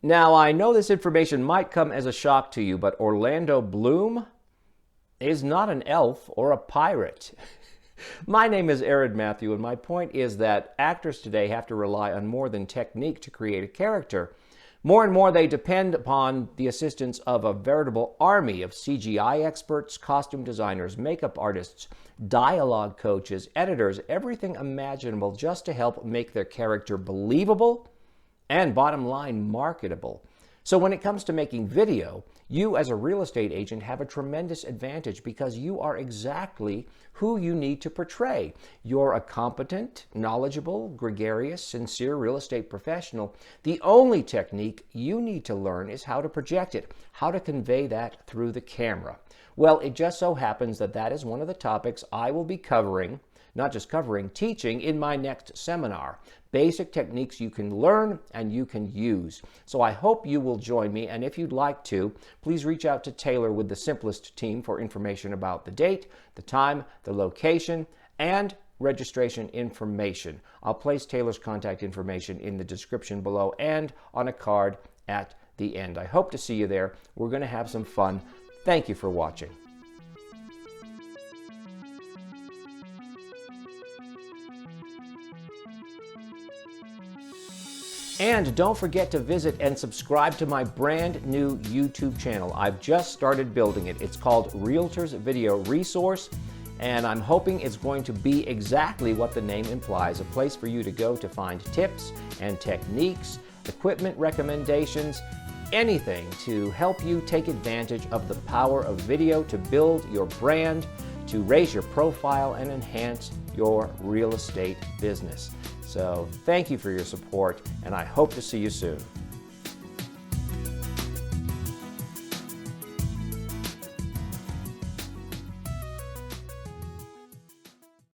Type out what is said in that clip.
Now, I know this information might come as a shock to you, but Orlando Bloom is not an elf or a pirate. My name is Ered Matthew, and my point is that actors today have to rely on more than technique to create a character. More and more, they depend upon the assistance of a veritable army of CGI experts, costume designers, makeup artists, dialogue coaches, editors, everything imaginable just to help make their character believable and, bottom line, marketable. So when it comes to making video, you as a real estate agent have a tremendous advantage because you are exactly who you need to portray. You're a competent, knowledgeable, gregarious, sincere real estate professional. The only technique you need to learn is how to project it, how to convey that through the camera. Well, it just so happens that that is one of the topics I will be covering, not just covering, teaching in my next seminar. Basic techniques you can learn and you can use. So I hope you will join me, and if you'd like to, please reach out to Taylor with the Simplist Team for information about the date, the time, the location, and registration information. I'll place Taylor's contact information in the description below and on a card at the end. I hope to see you there. We're going to have some fun. Thank you for watching. And don't forget to visit and subscribe to my brand new YouTube channel. I've just started building it. It's called Realtors Video Resource, and I'm hoping it's going to be exactly what the name implies, a place for you to go to find tips and techniques, equipment recommendations, anything to help you take advantage of the power of video to build your brand, to raise your profile, and enhance your real estate business. So thank you for your support, and I hope to see you soon.